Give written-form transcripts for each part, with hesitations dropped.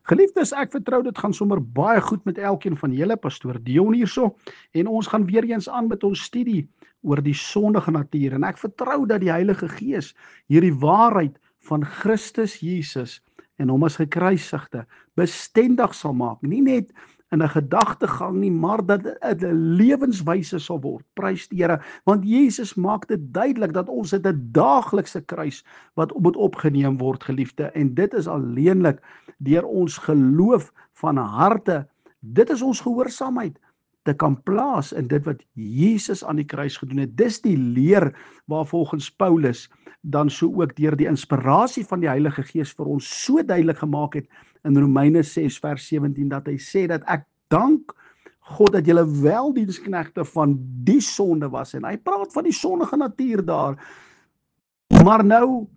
Geliefdes, ek vertrou dit gaan sommer baie goed met elkeen van julle, pastoor Dion hierso, en ons gaan weer eens aan met ons studie oor die sondige natuur, en ek vertrou dat die Heilige Gees hierdie waarheid van Christus Jesus en hom as gekruisigde bestendig sal maak, nie net in 'n gedagtegang nie, maar dat dit 'n lewenswyse sal word. Prys die Here, want Jesus maak dit duidelik dat ons het 'n daaglikse kruis wat moet opgeneem word, geliefde, en dit is alleenlik deur ons geloof van harte. Dit is ons gehoorsaamheid te kan plaas in dit wat Jesus aan die kruis gedoen het. Dis die leer waar volgens Paulus dan so ook deur die inspirasie van die Heilige Gees vir ons so duidelik gemaak het in Romeine 6 vers 17, dat hy sê dat ek dank God dat julle wel diensknegte van die sonde was, en hy praat van die sondige natuur daar, maar nou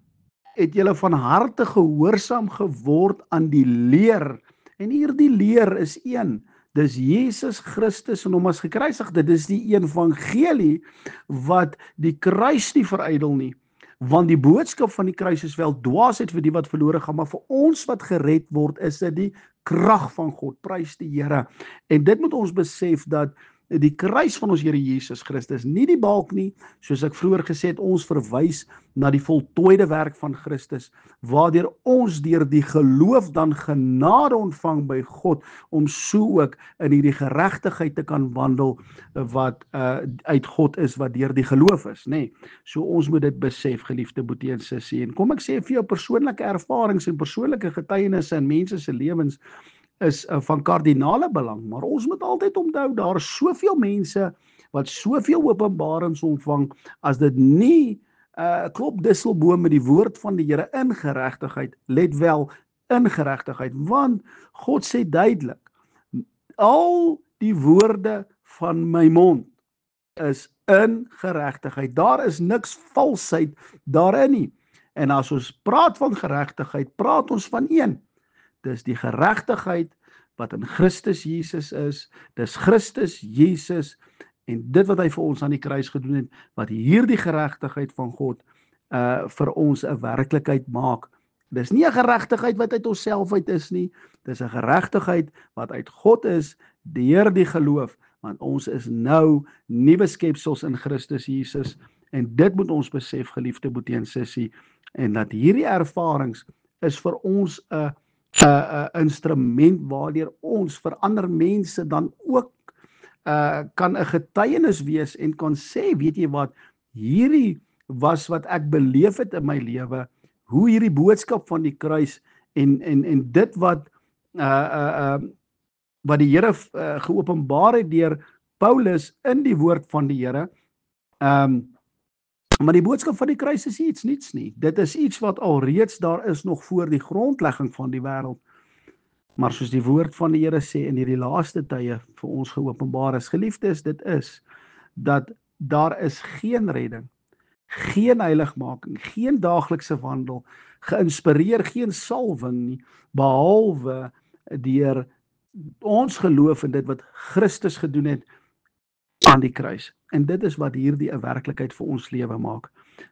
het julle van harte gehoorsaam geword aan die leer, en hierdie leer is een, dis Jesus Christus en hom as gekruisigde. Dis die evangelie wat die kruis nie verydel nie, want die boodskap van die kruis is wel dwaasheid vir die wat verlore gaan, maar vir ons wat gered word, is dit die krag van God. Prys die Here. En dit moet ons besef dat die kruis van ons Here Jesus Christus, nie die balk nie, soos ek vroeër gesê het, ons verwys na die voltooide werk van Christus, waardeur ons deur die geloof dan genade ontvang by God, om so ook in hierdie geregtigheid te kan wandel, wat uit God is, wat deur die geloof is, nê. So ons moet dit besef, geliefde boetie en sussie, en kom ek sê vir jou, persoonlike ervarings en persoonlike getuienisse in mense se lewens is van kardinale belang, maar ons moet altyd onthou, daar is soveel mense wat soveel openbarings ontvang, as dit nie klop disselboom met die woord van die Here in geregtigheid, let wel, in geregtigheid, want God sê duidelik, al die woorde van my mond is in geregtigheid, daar is niks valsheid daarin nie, en as ons praat van geregtigheid, praat ons van een, dis die geregtigheid wat in Christus Jesus is, dis Christus Jesus, en dit wat hy vir ons aan die kruis gedoen het, wat hierdie geregtigheid van God vir ons 'n werklikheid maak. Dis nie 'n geregtigheid wat uit onsself uit is nie, dis 'n geregtigheid wat uit God is, deur die geloof, want ons is nou nuwe skepsels in Christus Jesus, en dit moet ons besef, geliefde boetie en sussie, en dat hierdie ervarings is vir ons 'n instrument waardeur ons vir ander mense dan ook kan 'n getuienis wees en kan sê, weet jy wat, hierdie was wat ek beleef het in my lewe, hoe hierdie boodskap van die kruis en dit wat wat die Here geopenbaar het deur Paulus in die woord van die Here, maar die boodskap van die kruis is iets niets nie. Dit is iets wat alreeds daar is nog voor die grondlegging van die wêreld. Maar soos die woord van die Here sê in hierdie laaste tye vir ons geopenbaar is, geliefdes, dit is dat daar is geen redding, geen heiligmaking, geen daaglikse wandel, geïnspireer, geen salwing nie, behalwe deur ons geloof in dit wat Christus gedoen het aan die kruis. En dit is wat hierdie 'n werklikheid vir ons lewe maak.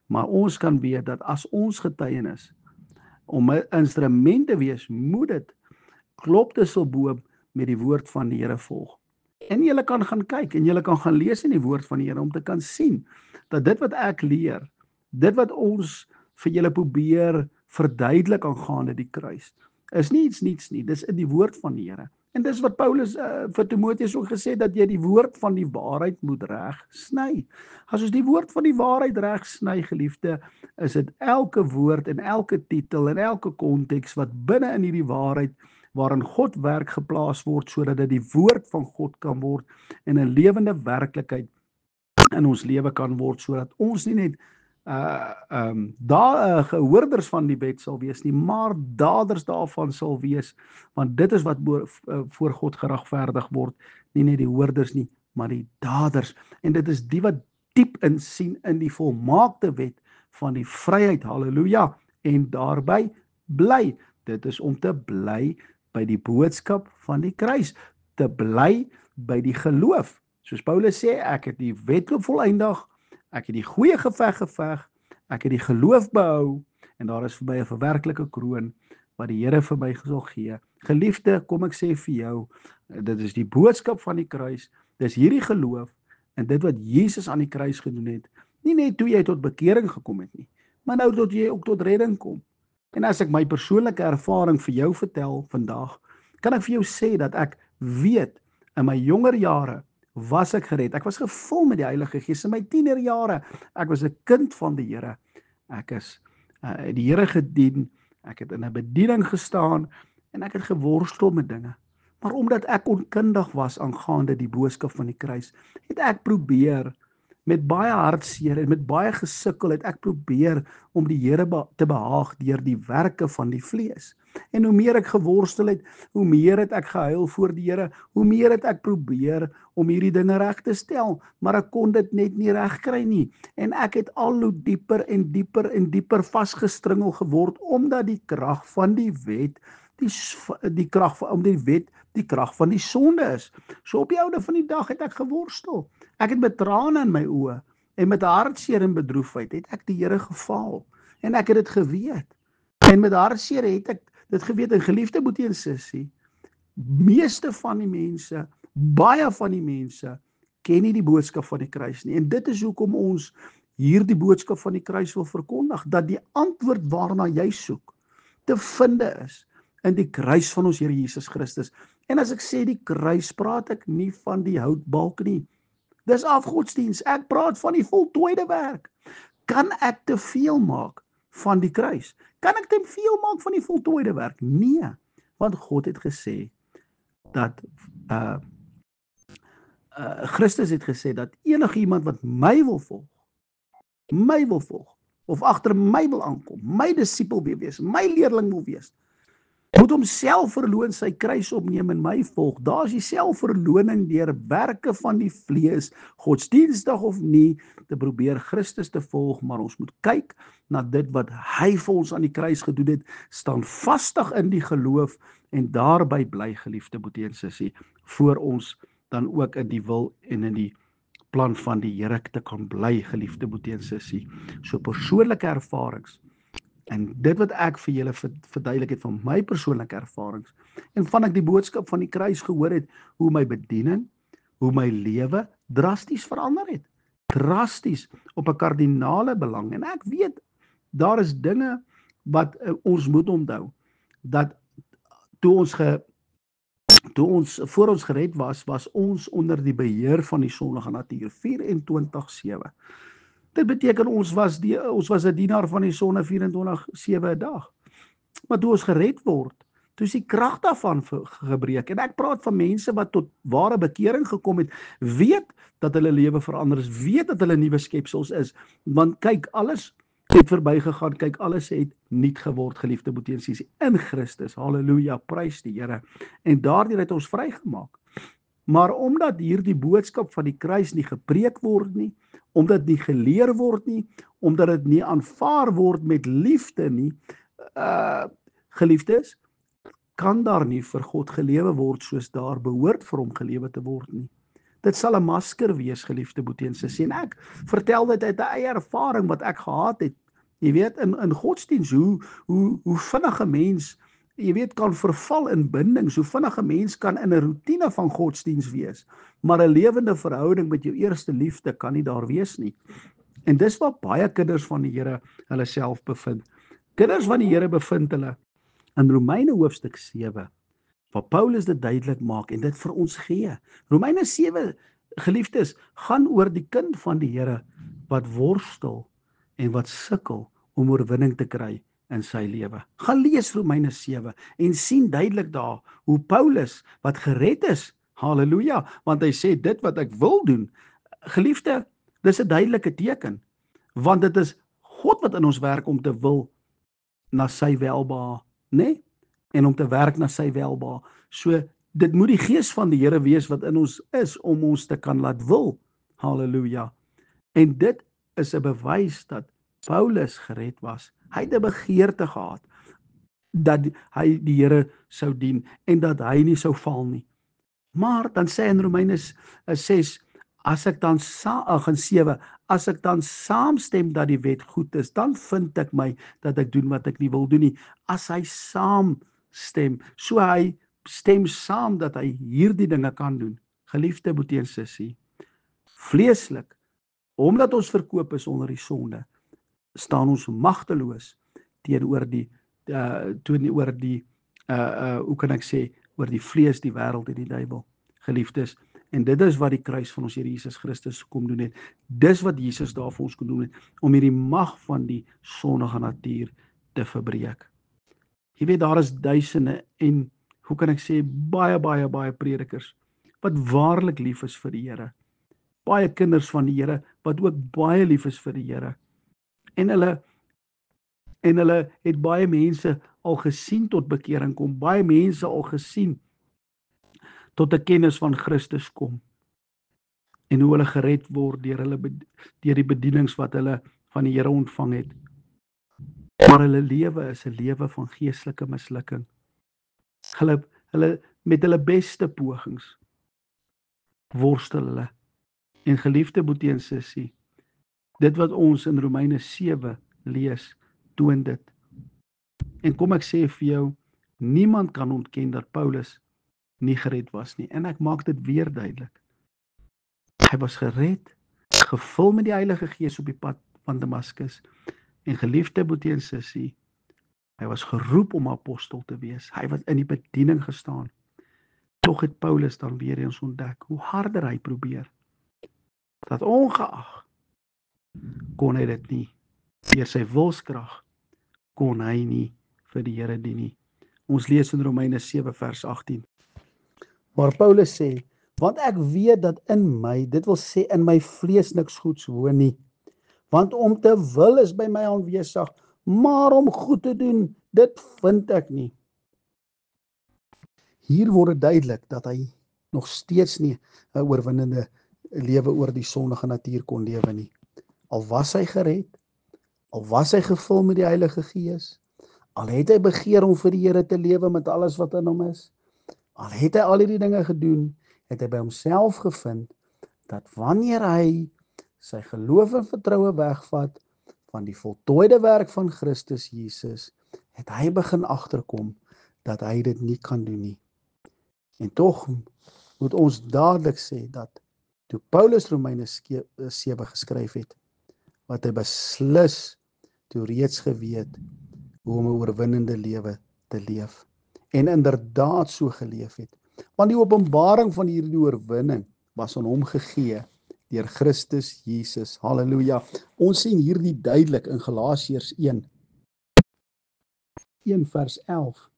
Maar ons kan weet dat as ons getuienis om 'n instrument te wees, moet dit klop disselboom met die woord van die Here volg. En julle kan gaan kyk en julle kan gaan lees in die woord van die Here om te kan sien dat dit wat ek leer, dit wat ons vir julle probeer verduidelik aangaande die kruis, is nie iets niets nie, dis in die woord van die Here. En dis wat Paulus vir Timoteus ook gesê het, dat jy die woord van die waarheid moet reg sny. As ons die woord van die waarheid reg sny, geliefde, is dit elke woord en elke titel en elke konteks wat binne in hierdie waarheid waarin God werk geplaas word, sodat dit die woord van God kan word en 'n lewende werklikheid in ons lewe kan word, sodat ons nie net gehoorders van die wet sal wees nie, maar daders daarvan sal wees, want dit is wat voor God geregverdig word, nie net die hoorders nie, maar die daders, en dit is die wat diep insien in die volmaakte wet van die vryheid, halleluja, en daarby bly. Dit is om te bly by die boodskap van die kruis, te bly by die geloof. Soos Paulus sê, ek het die wedloop volëindig, ek het die goeie geveg geveg, ek het die geloof behou, en daar is vir my 'n verwerklike kroon wat die Here vir my sal gee. Geliefde, kom ek sê vir jou, dit is die boodskap van die kruis, dis hierdie geloof en dit wat Jesus aan die kruis gedoen het, nie net toe jy tot bekering gekom het nie, maar nou tot jy ook tot redding kom. En as ek my persoonlike ervaring vir jou vertel vandag, kan ek vir jou sê dat ek weet, in my jonger jare was ek gered. Ek was gevul met die Heilige Gees in my tienerjare. Ek was 'n kind van die Here. Ek is die Here gedien. Ek het in 'n bediening gestaan en ek het geworstel met dinge. Maar omdat ek onkundig was aangaande die boodskap van die kruis, het ek probeer met baie hartseer en met baie gesukkel het ek probeer om die Here te behaag deur die werke van die vlees. En hoe meer ek geworstel het, hoe meer het ek gehuil voor die Here, hoe meer het ek probeer om hierdie dinge reg te stel, maar ek kon dit net nie reg kry nie. En ek het al hoe dieper en dieper en dieper vasgestringel geword omdat die krag van die wet die krag van die sonde is. So op die oude van die dag het ek geworstel. Ek het met trane in my oë en met hartseer en bedroefheid het ek die Here gefaal en ek het dit geweet. En met hartseer het ek dit geweet. En geliefde boetie en sussie, meeste van die mense, baie van die mense ken nie die boodskap van die kruis nie. En dit is hoekom ons hierdie boodskap van die kruis wil verkondig, dat die antwoord waarna jy soek te vinde is in die kruis van ons Here Jesus Christus. En as ek sê die kruis, praat ek nie van die houtbalk nie. Dis afgodsdiens. Ek praat van die voltooide werk. Kan ek te veel maak van die kruis? Kan ek te veel maak van die voltooide werk? Nee, want God het gesê dat Christus het gesê dat enige iemand wat my wil volg, of agter my wil aankom, my disipel wil wees, my leerling wil wees, moet homself verloon, sy kruis opneem en my volg. Daar is die selfverloning deur werke van die vlees, godsdienstig of nie, te probeer Christus te volg, maar ons moet kyk na dit wat hy vir ons aan die kruis gedoen het, staan vastig in die geloof en daarby bly, geliefde boetie en sussie, voor ons dan ook in die wil en in die plan van die Here te kan bly, geliefde boetie en sussie. So persoonlike ervarings, en dit wat ek vir julle verduidelik het van my persoonlike ervarings, en van ek die boodskap van die kruis gehoor het, hoe my bediening, hoe my lewe drasties verander het. Drasties, op 'n kardinale belang. En ek weet, daar is dinge wat ons moet onthou, dat voor ons gered was ons onder die beheer van die sondige natuur, 24/7. Dit beteken ons was 'n dienaar van die sonde 24/7 'n dag. Maar toe ons gered word, toe is die krag daarvan gebreek. En ek praat van mense wat tot ware bekering gekom het, weet dat hulle lewe verander is, weet dat hulle nuwe skepsels is. Want kyk, alles het verbygegaan, kyk, alles het nuut geword, geliefde boetie en sussie, in Christus. Halleluja, prys die Here. En daardeur het ons vrygemaak. Maar omdat hierdie boodskap van die kruis nie gepreek word nie, omdat dit nie geleer word nie, omdat dit nie aanvaar word met liefde nie, geliefdes, kan daar nie vir God gelewe word soos daar behoort vir hom gelewe te word nie. Dit sal 'n masker wees, geliefde boetie en sussie. En ek vertel dit uit 'n eie ervaring wat ek gehad het. Jy weet, in godsdiens, hoe vinnig 'n mens, jy weet, kan verval in bindings, hoe vinnig 'n mens kan in 'n roetine van godsdiens wees, maar 'n lewende verhouding met jou eerste liefde kan nie daar wees nie. En dis waar baie kinders van die Here hulle self bevind. Kinders van die Here bevind hulle in Romeine hoofstuk 7, waar Paulus dit duidelik maak en dit vir ons gee. Romeine 7, geliefdes, gaan oor die kind van die Here wat worstel en wat sukkel om oorwinning te kry in sy lewe. Gaan lees Romeine 7 en sien duidelik daar hoe Paulus, wat gered is, halleluja, want hy sê dit wat ek wil doen, geliefde, dis 'n duidelike teken, want dit is God wat in ons werk om te wil na sy welbehae, né? En om te werk na sy welbehae. So dit moet die gees van die Here wees wat in ons is om ons te kan laat wil. Halleluja. En dit is 'n bewys dat Paulus gered was. Hy het 'n begeerte gehad dat hy die Here sou dien en dat hy nie sou val nie. Maar dan sê in Romeine 6, As ek dan gaan 7, as ek dan saamstem dat die wet goed is, dan vind ek my dat ek doen wat ek nie wil doen nie. As hy saamstem, so hy stem saam dat hy hierdie dinge kan doen. Geliefde broer en sussie, vleeslik, omdat ons verkoop is onder die sonde, staan ons magteloos teenoor die hoe kan ek sê, oor die vlees, die wêreld en die duiwel. Geliefdes, en dit is wat die kruis van ons Here Jesus Christus kom doen het. Dis wat Jesus daar vir ons kom doen het, om hierdie mag van die sondige natuur te verbreek. Jy weet, daar is duisende en, hoe kan ek sê, baie predikers, wat waarlik lief is vir die Here. Baie kinders van die Here, wat ook baie lief is vir die Here. En hulle het baie mense al gesien tot bekering kom, baie mense al gesien tot 'n kennis van Christus kom, en hoe hulle gered word deur die bedienings wat hulle van die Here ontvang het. Maar hulle lewe is 'n lewe van geestelike mislukking. Hulle met hulle beste pogings worstel hulle. En geliefde broer en sussie, dit wat ons in Romeine 7 lees, toon dit. En kom ek sê vir jou, niemand kan ontken dat Paulus nie gered was nie. En ek maak dit weer duidelik. Hy was gered, gevul met die Heilige Gees op die pad van Damaskus. En geliefde broer en sussie, hy was geroep om apostel te wees. Hy was in die bediening gestaan. Tog het Paulus dan weer eens ontdek hoe harder hy probeer, dat ongeag kon hy dit nie. Deur sy wilskrag kon hy nie vir die Here dien nie. Ons lees in Romeine 7 vers 18. Waar Paulus sê, want ek weet dat in my, dit wil sê in my vlees niks goeds woon nie. Want om te wil is by my aanwesig, maar om goed te doen, dit vind ek nie. Hier word dit duidelik dat hy nog steeds nie 'n oorwinnende lewe oor die sondige natuur kon lewe nie. Al was hy gered, al was hy gevul met die Heilige Gees, al het hy begeer om vir die Here te lewe met alles wat in hom is, al het hy al hierdie dinge gedoen, het hy by homself gevind dat wanneer hy sy geloof en vertroue wegvat van die voltooide werk van Christus Jesus, het hy begin agterkom dat hy dit nie kan doen nie. En tog moet ons dadelik sê dat toe Paulus Romeine 7 geskryf het, wat hy beslis toe reeds geweet hoe om 'n oorwinnende lewe te leef. En inderdaad so geleef het. Want die openbaring van hierdie oorwinning was aan hom gegee deur Christus Jesus. Halleluja. Ons sien hierdie duidelik in Galasiërs 1 vers 11.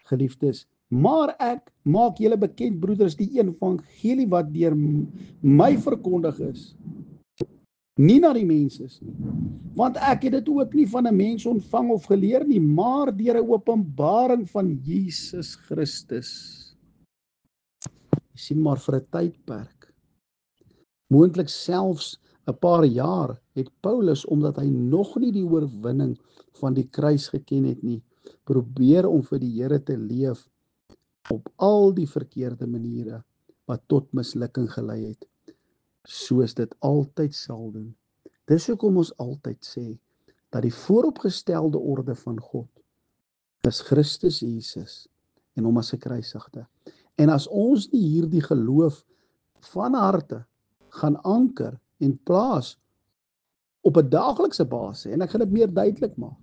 Geliefdes, maar ek maak julle bekend, broeders, die evangelie wat deur my verkondig is, nie na die mense nie. Want ek het dit ook nie van 'n mens ontvang of geleer nie, maar deur 'n openbaring van Jesus Christus. Jy sien maar vir 'n tydperk, moontlik selfs 'n paar jaar, het Paulus, omdat hy nog nie die oorwinning van die kruis geken het nie, probeer om vir die Here te leef op al die verkeerde maniere wat tot mislukking gelei het, soos dit altyd sal doen. Dis hoekom ons altyd sê dat die vooropgestelde orde van God is Christus Jesus en hom as 'n gekruisigde. En as ons nie hierdie geloof van harte gaan anker en plaas op 'n daaglikse basis, en ek gaan dit meer duidelik maak,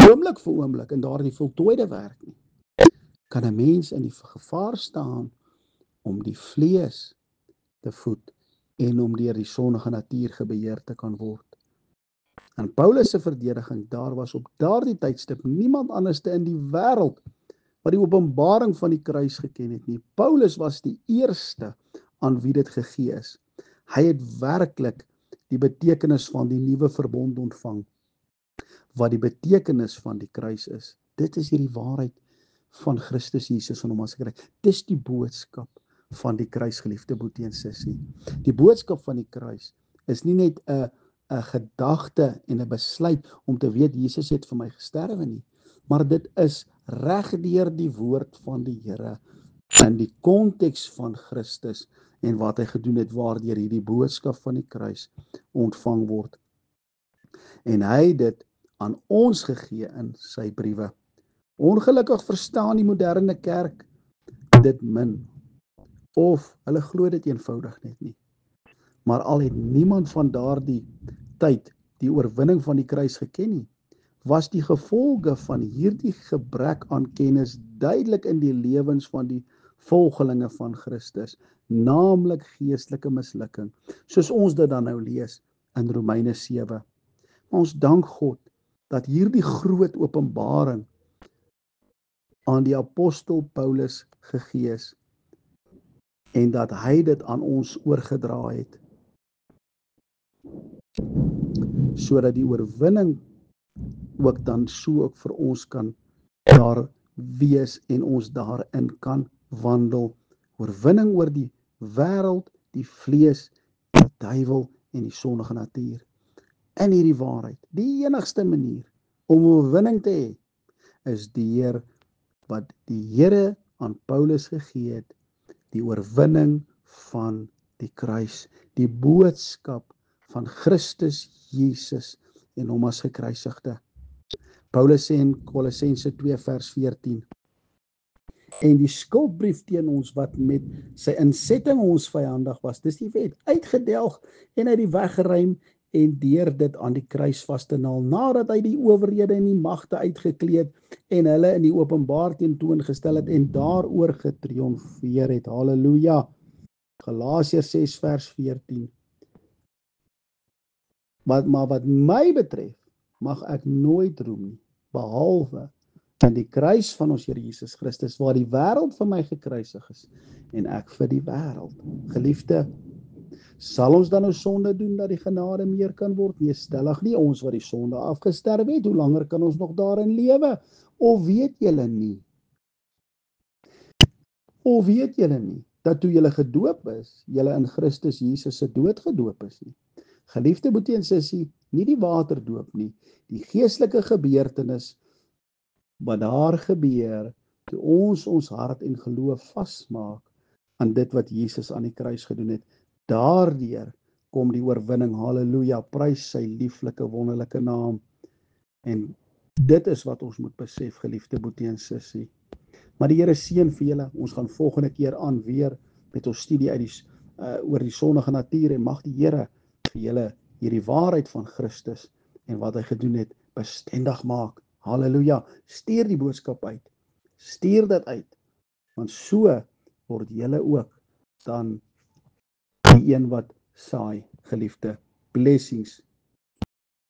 oomblik vir oomblik in daardie voltooide werk nie, kan 'n mens in die gevaar staan om die vlees te voed en om deur die sondige natuur gebeheer te kan word. En Paulus se verdediging, daar was op daardie tydstip niemand anderste in die wêreld wat die openbaring van die kruis geken het nie. Paulus was die eerste aan wie dit gegee is. Hy het werklik die betekenis van die nuwe verbond ontvang, wat die betekenis van die kruis is. Dit is hierdie waarheid van Christus Jesus en hom as gekruis. Dis die boodskap van die kruis, geliefde broer en sussie. Die boodskap van die kruis is nie net 'n gedagte en 'n besluit om te weet Jesus het vir my gesterwe nie, maar dit is reg deur die woord van die Here in die konteks van Christus en wat hy gedoen het waardeur hierdie boodskap van die kruis ontvang word. En hy het dit aan ons gegee in sy briewe. Ongelukkig verstaan die moderne kerk dit min, of hulle glo dit eenvoudig net nie. Maar al het niemand van daardie tyd die oorwinning van die kruis geken nie, was die gevolge van hierdie gebrek aan kennis duidelik in die lewens van die volgelinge van Christus, naamlik geestelike mislukking, soos ons dit dan nou lees in Romeine 7. Maar ons dank God dat hierdie groot openbaring aan die apostel Paulus gegee is en dat hy dit aan ons oorgedra het, sodat die oorwinning ook dan so ook vir ons kan daar wees en ons daarin kan wandel. Oorwinning oor die wêreld, die vlees, die duiwel en die sondige natuur. In hierdie waarheid, die enigste manier om oorwinning te hê, is die Heer wat die Here aan Paulus gegee het, die oorwinning van die kruis, die boodskap van Christus Jesus en hom as gekruisigde. Paulus sê in Kolossense 2 vers 14, en die skuldbrief teen ons wat met sy insetting ons vyandig was, dis die wet, uitgedelg en uit die weg geruim en deur dit aan die kruis vas te naal, nadat hy die owerhede en die magte uitgekleed en hulle in die openbaar tentoongestel het en daaroor getriomfeer het. Halleluja. Galasiërs 6 vers 14. Maar wat my betref, mag ek nooit roem nie, behalwe in die kruis van ons Here Jesus Christus, waar die wêreld vir my gekruisig is en ek vir die wêreld. Geliefde, sal ons dan nou sonde doen dat die genade meer kan word? Nee, stellig nie. Ons wat die sonde afgesterwe het, hoe langer kan ons nog daarin lewe? Of weet julle nie? Dat toe julle gedoop is, julle in Christus Jesus se dood gedoop is nie? Geliefde boetie en sussie, nie die waterdoop nie, die geestelike gebeurtenis wat daar gebeur toe ons hart en geloof vasmaak aan dit wat Jesus aan die kruis gedoen het. Daardeur kom die oorwinning. Halleluja, prys sy lieflike wonderlike naam. En dit is wat ons moet besef, geliefde boetie en sussie. Maar die Here seën vir julle. Ons gaan volgende keer aan weer met ons studie uit oor die sondige natuur, en mag die Here vir julle hierdie waarheid van Christus en wat hy gedoen het bestendig maak. Halleluja. Stuur die boodskap uit. Stuur dit uit. Want so word julle ook dan die een wat saai, geliefde. Blessings.